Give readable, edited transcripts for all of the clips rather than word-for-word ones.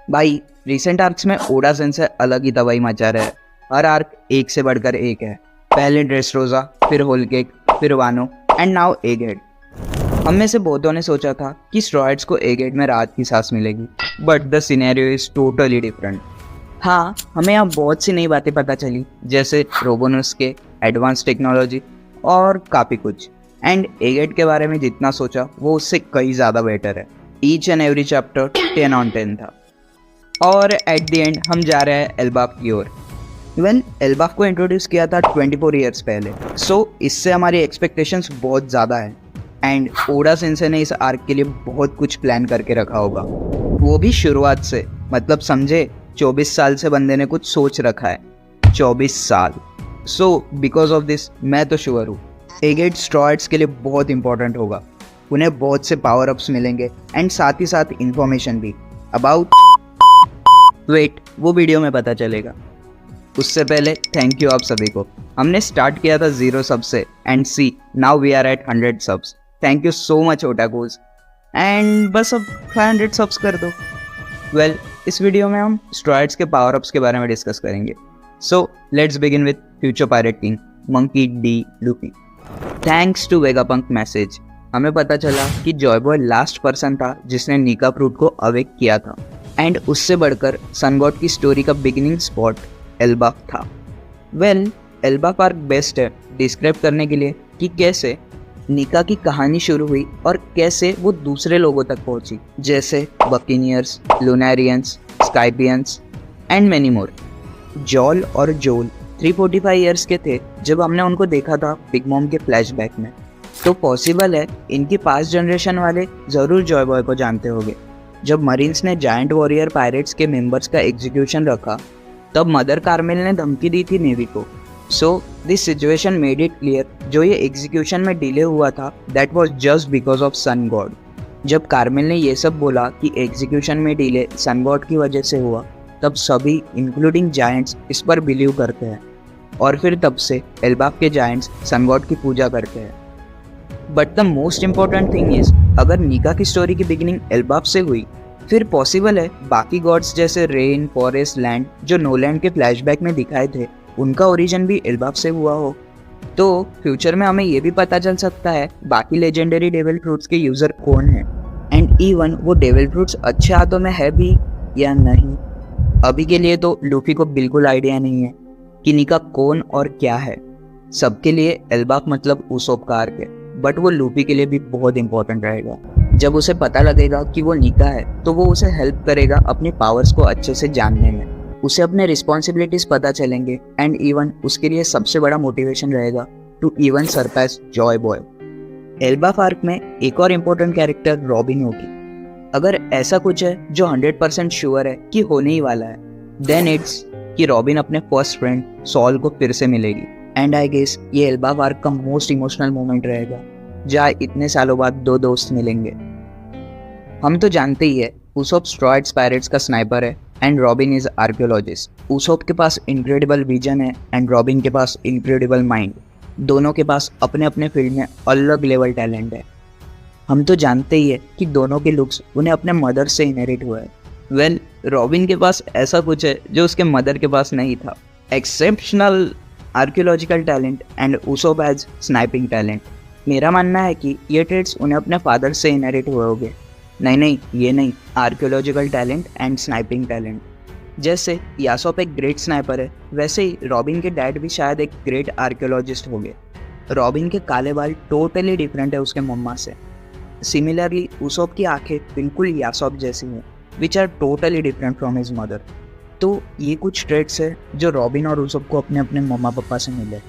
भाई recent arcs में Voda Sensei अलग ही तबाही मचा रहा है। हर आर्क एक से बढ़कर एक है। पहले ड्रेसरोसा, फिर होल केक, फिर वानो एंड नाउ एगहेड। हम में से बहुतों ने सोचा था कि स्ट्रॉइड्स को एगहेड में राहत की सांस मिलेगी, but the scenario is totally different. हाँ, हमें यहाँ बहुत सी नई बातें पता चली, जैसे रोबोनस के एडवांस टेक्नोलॉजी और काफ़ी कुछ। एंड एगहेड के बारे में जितना सोचा वो उससे कई ज़्यादा बेटर है। Each and every chapter 10 on 10 था। और एट द एंड हम जा रहे हैं एल्बाफ की ओर। एल्बाफ को इंट्रोड्यूस किया था 24 ईयर्स पहले, सो इससे हमारी एक्सपेक्टेशंस बहुत ज़्यादा है। एंड ओडा सेंसेई ने इस आर्क के लिए बहुत कुछ प्लान करके रखा होगा, वो भी शुरुआत से। मतलब समझे, 24 साल से बंदे ने कुछ सोच रखा है। 24 साल। सो बिकॉज ऑफ दिस मैं तो श्योर हूँ एगहेड स्ट्रॉइड्स के लिए बहुत इंपॉर्टेंट होगा। उन्हें बहुत से पावर अप्स मिलेंगे एंड साथ ही साथ इंफॉर्मेशन भी अबाउट वेट, वो वीडियो में पता चलेगा। उससे पहले थैंक यू आप सभी को। हमने स्टार्ट किया था 0 सब से and see now we are at 100 subs. Thank you so much otakus. And बस अब 500 सब्स कर दो। इस वीडियो में हम स्ट्रॉइड्स के पावर अप्स के बारे में डिस्कस करेंगे। So let's begin with future pirate king Monkey D Luffy. Thanks to Vegapunk message हमें पता चला कि जॉय बॉय लास्ट पर्सन था जिसने नीका फ्रूट को अवेक किया था। एंड उससे बढ़कर सन गॉड की स्टोरी का बिगिनिंग स्पॉट एल्बाफ था। एल्बाफ आर्क बेस्ट है डिस्क्राइब करने के लिए कि कैसे नीका की कहानी शुरू हुई और कैसे वो दूसरे लोगों तक पहुंची, जैसे बकिनियर्स, लूनारियंस, स्काइपियंस एंड मेनी मोर। जॉल और जोल 345 ईयर्स के थे जब हमने उनको देखा था बिग मॉम के फ्लैशबैक में। तो पॉसिबल है इनकी पास्ट जनरेशन वाले ज़रूर जॉय बॉय को जानते होंगे। जब मरीन्स ने जायंट वॉरियर पायरेट्स के मेंबर्स का एग्जीक्यूशन रखा, तब मदर कार्मेल ने धमकी दी थी नेवी को। So this situation made it clear जो ये एग्जीक्यूशन में डिले हुआ था that was just because of Sun God. जब कार्मेल ने ये सब बोला कि एग्जीक्यूशन में डिले सन गॉड की वजह से हुआ, तब सभी इंक्लूडिंग जायंट्स इस पर बिलीव करते हैं और फिर तब से एल्बाफ के जायंट्स सन गॉड की पूजा करते हैं। But the most important thing is, अगर नीका की स्टोरी की बिगिनिंग एल्बाफ से हुई, फिर पॉसिबल है बाकी गॉड्स जैसे रेन, फॉरेस्ट, लैंड जो नोलैंड के फ्लैशबैक में दिखाए थे, उनका ओरिजिन भी एल्बाफ से हुआ हो। तो फ्यूचर में हमें ये भी पता चल सकता है बाकी लेजेंडरी डेविल फ्रूट्स के यूज़र कौन है एंड इवन वो डेविल फ्रूट्स अच्छे हाथों में है भी या नहीं। अभी के लिए तो लूफी को बिल्कुल आइडिया नहीं है कि नीका कौन और क्या है। सबके लिए एल्बाफ मतलब उसोप का आर्क है, बट वो लूफी के लिए भी बहुत इंपॉर्टेंट रहेगा। जब उसे पता लगेगा कि वो नीका है, तो वो उसे हेल्प करेगा अपनी पावर्स को अच्छे से जानने में। उसे अपने रिस्पॉन्सिबिलिटीज पता चलेंगे एंड इवन उसके लिए सबसे बड़ा मोटिवेशन रहेगा to even surpass Joy Boy. Elbaph arc में एक और इम्पोर्टेंट कैरेक्टर रॉबिन होगी। अगर ऐसा कुछ है जो 100% श्योर है कि होने ही वाला है, देन इट्स कि रॉबिन अपने फर्स्ट फ्रेंड सॉल को फिर से मिलेगी। एंड आई गेस ये एल्बाफ आर्क का मोस्ट इमोशनल मोमेंट रहेगा, जहाँ इतने सालों बाद दो दोस्त मिलेंगे। हम तो जानते ही है उसोप स्ट्रॉइड्स पायरेट्स का स्नाइपर है and robin is archaeologist. Usopp के पास इनक्रेडिबल विजन है एंड रॉबिन के पास इनक्रेडिबल माइंड। दोनों के पास अपने अपने फील्ड में अलग लेवल टैलेंट है। हम तो जानते ही है कि दोनों के लुक्स उन्हें अपने मदर से इनहेरिट हुआ है। रॉबिन के पास ऐसा कुछ है जो उसके मदर के पास नहीं था, exceptional archaeological talent and Usopp has sniping talent. मेरा मानना है कि ये ट्रेड्स उन्हें अपने फादर से इनहेरिट हुए होंगे। नहीं, ये नहीं, archaeological talent and sniping talent. जैसे यासोप एक ग्रेट स्नाइपर है, वैसे ही रॉबिन के डैड भी शायद एक ग्रेट आर्कियोलॉजिस्ट होंगे। रॉबिन के काले बाल टोटली डिफरेंट है उसके मम्मा से। सिमिलरली उसोप की आंखें बिल्कुल यासोप जैसी हैं, which are totally different from his mother. तो ये कुछ ट्रेड्स है जो रॉबिन और उसोप को अपने अपने मम्मा पापा से मिले।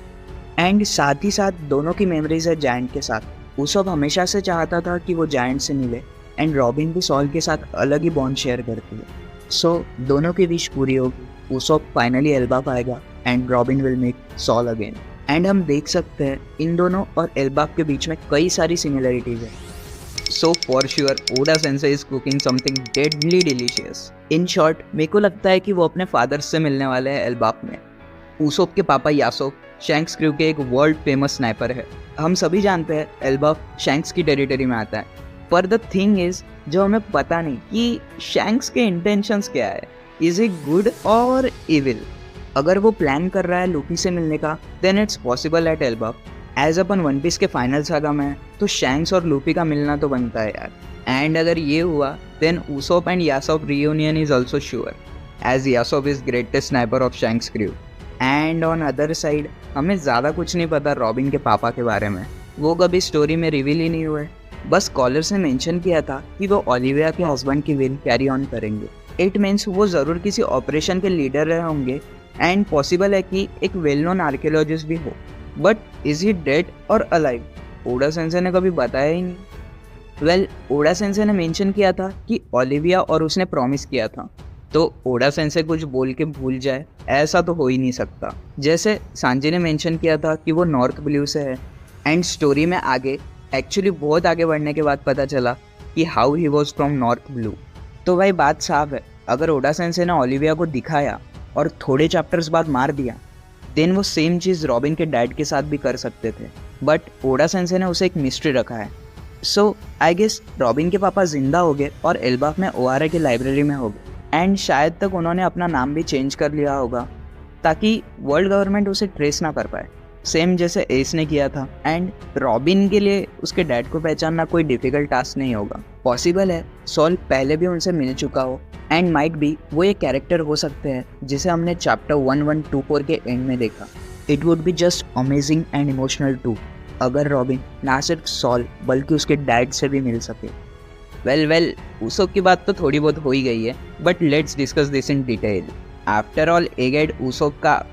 एंड साथ ही साथ दोनों की मेमोरीज है जायंट के साथ। उसोप हमेशा से चाहता था कि वो जायंट से मिले एंड रॉबिन भी सॉल के साथ अलग ही बॉन्ड शेयर करती है। सो दोनों की विश पूरी होगी। उसोप फाइनली एल्बाफ आएगा and Robin will meet Saul again. And हम देख सकते हैं इन दोनों और एल्बाफ के बीच में कई सारी सिमिलरिटीज है। So for sure Oda sensei is cooking something deadly delicious. In short, मेरे को लगता है कि वो अपने फादर से मिलने वाले हैं एल्बाफ में। उसोप के पापा यासोप शैंक्स क्रू के एक वर्ल्ड फेमस स्नाइपर है। हम सभी जानते हैं एल्बाफ शैंक्स की टेरिटरी में आता है, पर द थिंग इज, जो हमें पता नहीं कि शैंक्स के इंटेंशंस क्या है, इज इट गुड और इविल। अगर वो प्लान कर रहा है लूफी से मिलने का, then it's possible at Elbaph. As अपन वन पीस के फाइनल सागा में है, तो शैंक्स और लूफी का मिलना तो बनता है यार। एंड अगर ये हुआ, then Usopp and Yasopp reunion is also sure, as Yasopp is greatest sniper of Shanks crew. And on other side, हमें ज़्यादा कुछ नहीं पता रॉबिन के पापा के बारे में, वो कभी स्टोरी में रिवील ही नहीं हुए। बस स्कॉलर्स ने मेंशन किया था कि वो ओलिविया के हस्बैंड की विल कैरी ऑन करेंगे। इट मीन्स वो ज़रूर किसी ऑपरेशन के लीडर रहे होंगे, एंड पॉसिबल है कि एक वेल नोन आर्कियोलॉजिस्ट भी हो। बट इज ही डेड और अलाइव, ओडा सेंसे ने कभी बताया ही नहीं। वेल, ओडा सेंसे ने मेंशन किया था कि ओलिविया और उसने प्रॉमिस किया था, तो ओडा सेंसे कुछ बोल के भूल जाए, ऐसा तो हो ही नहीं सकता। जैसे सांजी ने मेंशन किया था कि वो नॉर्थ ब्लू से है, एंड स्टोरी में आगे एक्चुअली बहुत आगे बढ़ने के बाद पता चला कि how he was from north blue. तो भाई बात साफ है, अगर ओडा सेंसे ने ओलिविया को दिखाया और थोड़े चैप्टर्स बाद मार दिया, देन वो सेम चीज़ रॉबिन के डैड के साथ भी कर सकते थे। बट ओडा सेंसे ने उसे एक मिस्ट्री रखा है। सो आई गेस रॉबिन के पापा जिंदा हो गए और एल्बाफ में ओआरए की लाइब्रेरी में हो गए, एंड शायद तक उन्होंने अपना नाम भी चेंज कर लिया होगा ताकि वर्ल्ड गवर्नमेंट उसे ट्रेस ना कर पाए, सेम जैसे एस ने किया था। एंड रॉबिन के लिए उसके डैड को पहचानना कोई डिफिकल्ट टास्क नहीं होगा। पॉसिबल है सॉल पहले भी उनसे मिल चुका हो, एंड माइट बी वो एक कैरेक्टर हो सकते हैं जिसे हमने चैप्टर 1124 के एंड में देखा। It would be just amazing and emotional too, अगर रॉबिन ना सिर्फ सॉल बल्कि उसके डैड से भी मिल सके। वेल उसोप की बात तो थोड़ी बहुत हो ही गई है, but let's discuss this in detail. After all एगेड उसोप का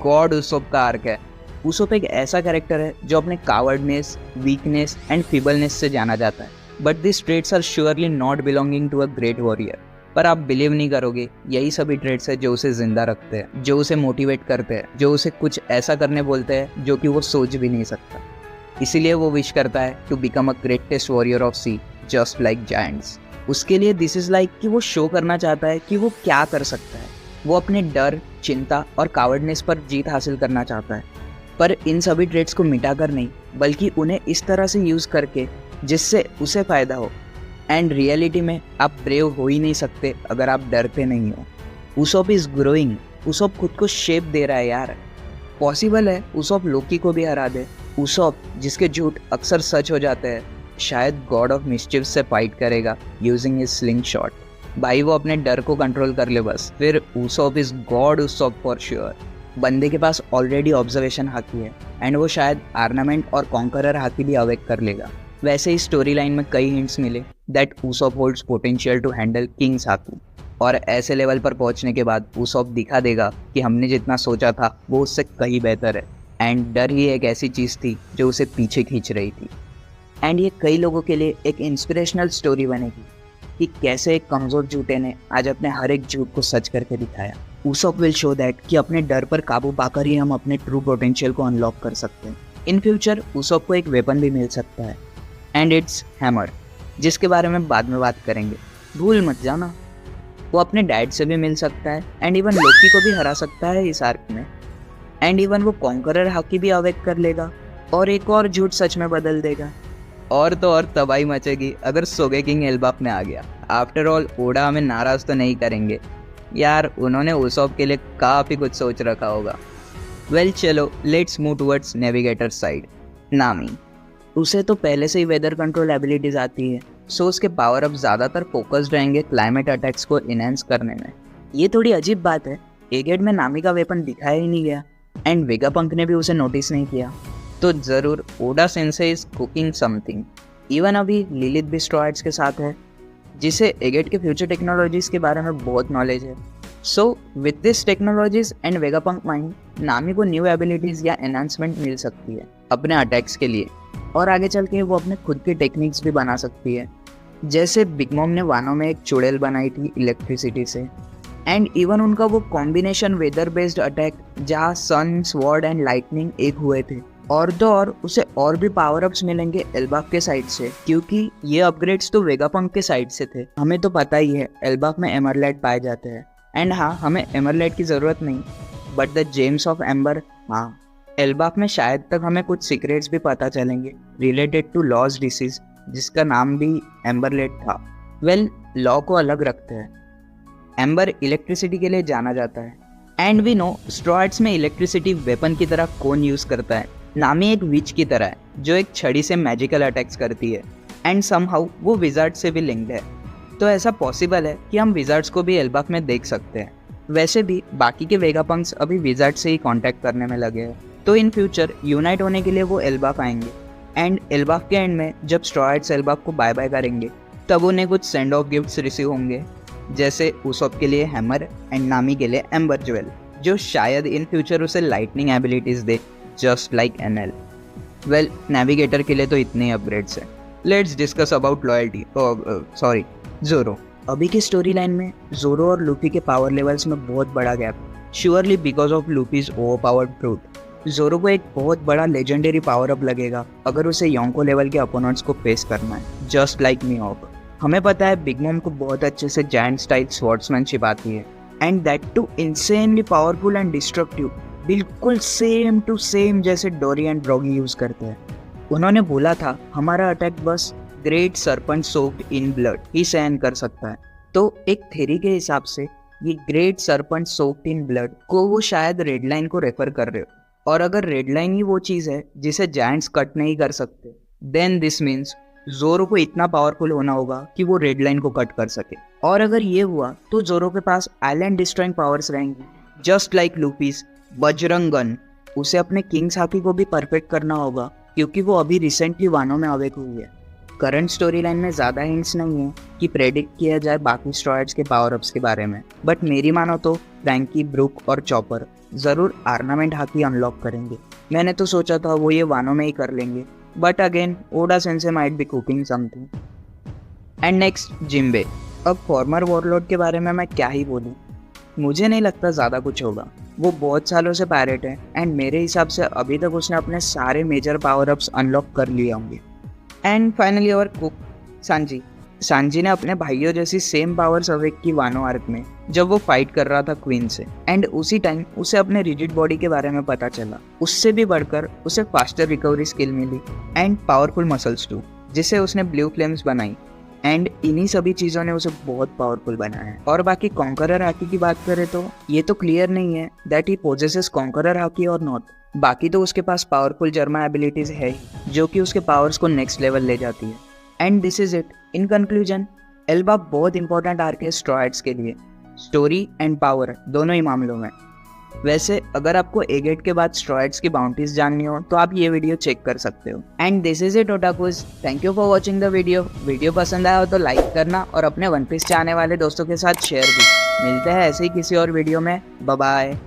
गॉड उसोप का आर्क है। उसोप एक ऐसा कैरेक्टर है जो अपने कावर्डनेस, वीकनेस एंड फीबलनेस से जाना जाता है, but this traits are surely not belonging to a great warrior. पर आप बिलीव नहीं करोगे, यही सभी ट्रेट्स है जो उसे जिंदा रखते हैं, जो उसे मोटिवेट करते हैं, जो उसे कुछ ऐसा करने बोलते हैं जो कि वो सोच भी नहीं सकता। इसीलिए वो विश करता है to become a greatest warrior of sea, just like giants. उसके लिए दिस इज लाइक कि वो शो करना चाहता है कि वो क्या कर सकता है। वो अपने डर, चिंता और कावर्डनेस पर जीत हासिल करना चाहता है, पर इन सभी ट्रेट्स को मिटाकर नहीं, बल्कि उन्हें इस तरह से यूज़ करके जिससे उसे फ़ायदा हो। एंड रियलिटी में आप ब्रेव हो ही नहीं सकते अगर आप डरते नहीं हो। उसोप इज़ ग्रोइंग, उसोप खुद को शेप दे रहा है यार। पॉसिबल है उसोप लोकी को भी हरा दे। उसोप जिसके झूठ अक्सर सच हो जाते हैं, शायद गॉड ऑफ मिस्चिफ से फाइट करेगा यूजिंग हिज स्लिंग शॉट। भाई वो अपने डर को कंट्रोल कर ले बस, फिर Usopp is God Usopp for sure. बंदे के पास ऑलरेडी ऑब्जर्वेशन हाकी है, एंड वो शायद आर्नामेंट और कॉन्करर हाकी भी अवेक कर लेगा। वैसे ही स्टोरी लाइन में कई हिंट्स मिले that Usopp holds potential to handle kings haki, और ऐसे लेवल पर पहुंचने के बाद उसोप दिखा देगा कि हमने जितना सोचा था वो उससे कहीं बेहतर है। एंड डर ही एक ऐसी चीज़ थी जो उसे पीछे खींच रही थी। एंड ये कई लोगों के लिए एक इंस्पिरेशनल स्टोरी बनेगी कि कैसे एक कमज़ोर झूठे ने आज अपने हर एक झूठ को सच करके दिखाया। उसोप विल शो दैट कि अपने डर पर काबू पाकर ही हम अपने ट्रू पोटेंशियल को अनलॉक कर सकते हैं। इन फ्यूचर उसोप को एक वेपन भी मिल सकता है, एंड इट्स हैमर, जिसके बारे में बाद में बात करेंगे। भूल मत जाना, वो अपने डैड से भी मिल सकता है, एंड इवन लोकी को भी हरा सकता है इस आर्क में। एंड इवन वो कॉन्करर हाकी भी अवेक कर लेगा और एक और झूठ सच में बदल देगा। और तो और तबाही मचेगी अगर सोगेकिंग एल्बाफ में आ गया। आफ्टर ऑल ओडा हमें नाराज तो नहीं करेंगे यार, उन्होंने उसोप के लिए काफ़ी कुछ सोच रखा होगा। वेल चलो let's move towards navigator side. नामी, उसे तो पहले से ही वेदर कंट्रोल एबिलिटीज आती है, सो उसके पावर अप ज़्यादातर फोकस्ड रहेंगे क्लाइमेट अटैक्स को इनहेंस करने में। ये थोड़ी अजीब बात है, एगेड में नामी का वेपन दिखाया ही नहीं गया, एंड वेगापंक ने भी उसे नोटिस नहीं किया, तो ज़रूर Oda sensei is cooking something. Even अभी लिलिथ भी स्ट्रॉइड्स के साथ है, जिसे एगेड के फ्यूचर टेक्नोलॉजीज़ के बारे में बहुत नॉलेज है। So with this technologies and Vegapunk mind, नामी को न्यू एबिलिटीज़ या एनहांसमेंट मिल सकती है अपने अटैक्स के लिए, और आगे चल के वो अपने खुद की टेक्निक्स भी बना सकती है। जैसे बिग मॉम ने वानो में एक चुड़ैल बनाई थी इलेक्ट्रिसिटी से, एंड इवन उनका वो कॉम्बिनेशन वेदर बेस्ड अटैक जहाँ सन, स्वॉर्ड एंड लाइटनिंग एक हुए थे। और तो और उसे और भी पावर अप्स मिलेंगे एल्बाफ के साइड से, क्योंकि ये अपग्रेड्स तो वेगापंक के साइड से थे। हमें तो पता ही है एल्बाफ में एमरलाइट पाए जाते हैं, एंड हाँ हमें एमरलाइट की ज़रूरत नहीं, but the James of amber, हाँ एल्बाफ में शायद तक हमें कुछ सीक्रेट्स भी पता चलेंगे रिलेटेड टू लॉस्ट डिसीज जिसका नाम भी एम्बरलेट था। वेल, लॉ को अलग रखते हैं। एम्बर इलेक्ट्रिसिटी के लिए जाना जाता है एंड वी नो स्ट्रॉइड्स में इलेक्ट्रिसिटी वेपन की तरह कौन यूज़ करता है। नामी एक विच की तरह है जो एक छड़ी से मैजिकल अटैक्स करती है एंड समहाउ वो विजार्ड से भी लिंक्ड है। तो ऐसा पॉसिबल है कि हम विजार्ड्स को भी एल्बाफ में देख सकते हैं। वैसे भी बाकी के वेगापंक्स अभी विजार्ड से ही कांटेक्ट करने में लगे हैं, तो इन फ्यूचर यूनाइट होने के लिए वो एल्बाफ आएंगे एंड एल्बाफ के एंड में जब स्ट्रॉइड्स एल्बाफ को बाय बाय करेंगे तब उन्हें कुछ सेंड ऑफ गिफ्ट्स रिसीव होंगे, जैसे उसॉप के लिए हैमर एंड नामी के लिए एम्बर ज्वेल, जो शायद इन फ्यूचर उसे लाइटनिंग एबिलिटीज दे just like Enel. Well, navigator के लिए तो इतने ही अपग्रेड्स हैं। Let's discuss about loyalty. Zoro. अभी की स्टोरी लाइन में ज़ोरो और लूफी के पावर लेवल्स में बहुत बड़ा gap, surely because of Luffy's over powered fruit. Zoro को एक बहुत बड़ा लेजेंडरी पावर अप लगेगा अगर उसे योंको लेवल के अपोनेंट्स को फेस करना है, जस्ट लाइक मीहॉक। हमें पता है बिग मॉम को बहुत अच्छे से जायंट स्टाइल स्वॉर्ड्समैनशिप आती है and that too insanely powerful and destructive, बिल्कुल सेम टू सेम जैसे डोरी एंड ब्रॉगी यूज़ करते हैं। उन्होंने बोला था हमारा अटैक बस ग्रेट सरपंच सोक्ड इन ब्लड ही सहन कर सकता है। तो एक थ्योरी के हिसाब से ये ग्रेट सरपंच सोक्ड इन ब्लड को वो शायद रेड लाइन को रेफर कर रहे हो, और अगर रेड लाइन ही वो चीज़ है जिसे जायंट्स कट नहीं कर सकते, देन दिस मीन्स ज़ोरो को इतना पावरफुल होना होगा कि वो रेड लाइन को कट कर सके। और अगर ये हुआ तो ज़ोरो के पास आइलैंड डिस्ट्रॉइंग पावर्स रहेंगी, जस्ट लाइक लूफीज वज्रंग गन। उसे अपने किंग्स हाकी को भी परफेक्ट करना होगा क्योंकि वो अभी रिसेंटली वानो में अवेक हुई है। करंट स्टोरी लाइन में ज़्यादा हिंट्स नहीं है कि प्रेडिक्ट किया जाए बाकी स्ट्रॉइड्स के पावर अप्स के बारे में, बट मेरी मानो तो फ्रैंकी, ब्रूक और चॉपर ज़रूर आर्नामेंट हाकी अनलॉक करेंगे। मैंने तो सोचा था वो ये वानो में ही कर लेंगे, but again Oda sensei might be cooking something. And next, Jinbe. अब फॉर्मर वॉरलॉर्ड के बारे में मैं क्या ही बोलूँ, मुझे नहीं लगता ज़्यादा कुछ होगा। वो बहुत सालों से पायरेट है एंड मेरे हिसाब से अभी तक उसने अपने सारे मेजर पावर अप्स अनलॉक कर लिए होंगे। एंड फाइनली और कुक, सांजी। सांजी ने अपने भाइयों जैसी सेम पावर्स अवेक की वानो आर्क में जब वो फाइट कर रहा था क्वीन से, एंड उसी टाइम उसे अपने रिजिड बॉडी के बारे में पता चला। उससे भी बढ़कर उसे फास्टर रिकवरी स्किल मिली एंड पावरफुल मसल्स टू, जिसे उसने ब्लू फ्लेम्स बनाई, एंड इन्हीं सभी चीज़ों ने उसे बहुत पावरफुल बनाया है। और बाकी कॉन्करर हाकी की बात करें तो ये तो क्लियर नहीं है that he possesses conqueror hockey और नॉट। बाकी तो उसके पास पावरफुल जर्मा एबिलिटीज है ही जो कि उसके पावर्स को नेक्स्ट लेवल ले जाती है। And this is it. In conclusion, Elbaph बहुत इंपॉर्टेंट आर्क है स्ट्रॉइड्स के लिए, स्टोरी एंड पावर दोनों ही मामलों में। वैसे अगर आपको एगेट के बाद स्ट्रॉइड्स की बाउंटीज जाननी हो तो आप ये वीडियो चेक कर सकते हो। And this is it otakus, thank you for watching the video पसंद आया हो तो लाइक करना और अपने वन पीस चाहने वाले दोस्तों के साथ शेयर भी। मिलते हैं ऐसे ही किसी और वीडियो में। Bye bye.